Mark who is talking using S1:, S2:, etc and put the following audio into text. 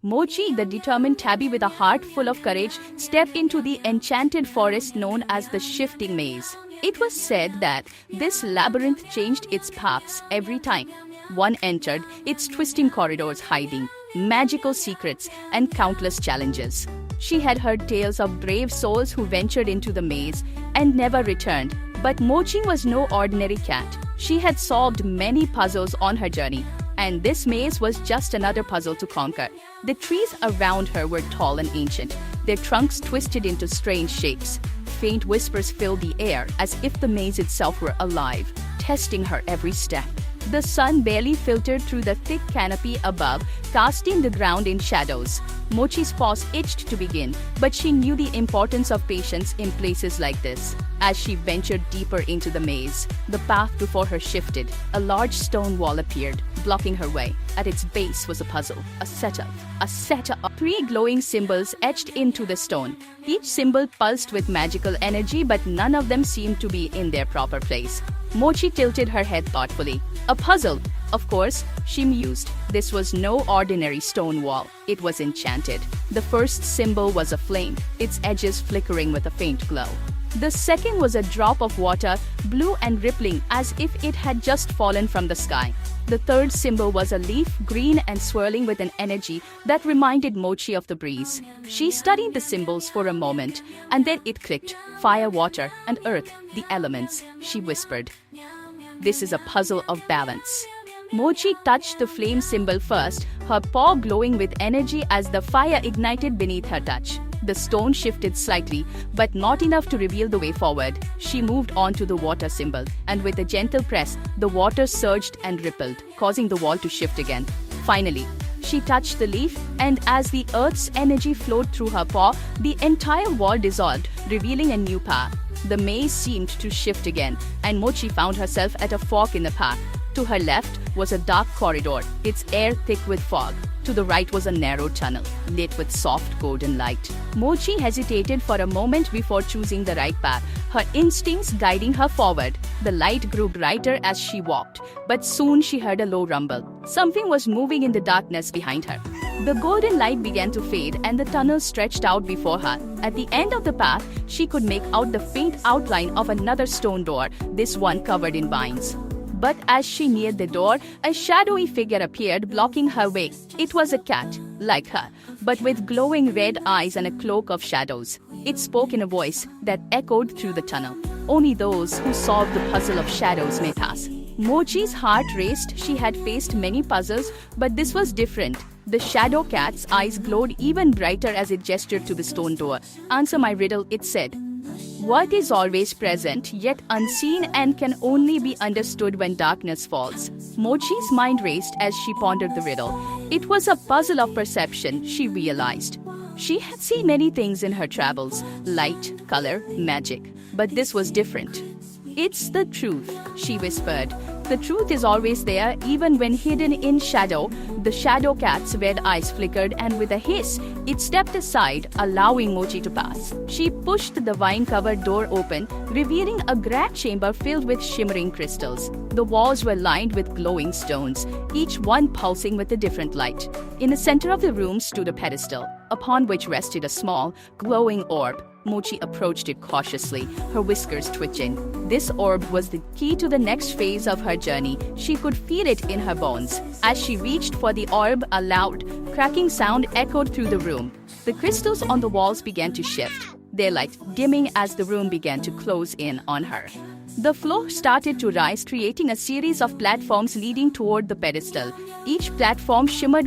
S1: Mochi, the determined tabby with a heart full of courage, stepped into the enchanted forest known as the Shifting Maze. It was said that this labyrinth changed its paths every time one entered, its twisting corridors hiding magical secrets and countless challenges. She had heard tales of brave souls who ventured into the maze and never returned. But Mochi was no ordinary cat. She had solved many puzzles on her journey, and this maze was just another puzzle to conquer. The trees around her were tall and ancient, their trunks twisted into strange shapes. Faint whispers filled the air as if the maze itself were alive, testing her every step. The sun barely filtered through the thick canopy above, casting the ground in shadows. Mochi's paws itched to begin, but she knew the importance of patience in places like this. As she ventured deeper into the maze, the path before her shifted. A large stone wall appeared, blocking her way. At its base was a puzzle, a set of three glowing symbols etched into the stone. Each symbol pulsed with magical energy, but none of them seemed to be in their proper place. Mochi tilted her head thoughtfully. A puzzle, of course, she mused. This was no ordinary stone wall. It was enchanted. The first symbol was a flame, its edges flickering with a faint glow. The second was a drop of water, blue and rippling as if it had just fallen from the sky. The third symbol was a leaf, green and swirling with an energy that reminded Mochi of the breeze. She studied the symbols for a moment, and then it clicked. Fire, water, and earth, the elements, she whispered. This is a puzzle of balance. Mochi touched the flame symbol first, her paw glowing with energy as the fire ignited beneath her touch. The stone shifted slightly, but not enough to reveal the way forward. She moved on to the water symbol, and with a gentle press, the water surged and rippled, causing the wall to shift again. Finally, she touched the leaf, and as the earth's energy flowed through her paw, the entire wall dissolved, revealing a new path. The maze seemed to shift again, and Mochi found herself at a fork in the path. To her left was a dark corridor, its air thick with fog. To the right was a narrow tunnel, lit with soft golden light. Mochi hesitated for a moment before choosing the right path, her instincts guiding her forward. The light grew brighter as she walked, but soon she heard a low rumble. Something was moving in the darkness behind her. The golden light began to fade and the tunnel stretched out before her. At the end of the path, she could make out the faint outline of another stone door, this one covered in vines. But as she neared the door, a shadowy figure appeared, blocking her way. It was a cat, like her, but with glowing red eyes and a cloak of shadows. It spoke in a voice that echoed through the tunnel. Only those who solve the puzzle of shadows may pass. Mochi's heart raced. She had faced many puzzles, but this was different. The shadow cat's eyes glowed even brighter as it gestured to the stone door. Answer my riddle, it said. What is always present, yet unseen, and can only be understood when darkness falls? Mochi's mind raced as she pondered the riddle. It was a puzzle of perception, she realized. She had seen many things in her travels, light, color, magic. But this was different. It's the truth, she whispered. The truth is always there, even when hidden in shadow. The shadow cat's red eyes flickered, and with a hiss, it stepped aside, allowing Mochi to pass. She pushed the vine-covered door open, revealing a grand chamber filled with shimmering crystals. The walls were lined with glowing stones, each one pulsing with a different light. In the center of the room stood a pedestal, upon which rested a small, glowing orb. Mochi approached it cautiously, her whiskers twitching. This orb was the key to the next phase of her journey. She could feel it in her bones. As she reached for the orb, a loud, cracking sound echoed through the room. The crystals on the walls began to shift, their light dimming as the room began to close in on her. The floor started to rise, creating a series of platforms leading toward the pedestal. Each platform shimmered with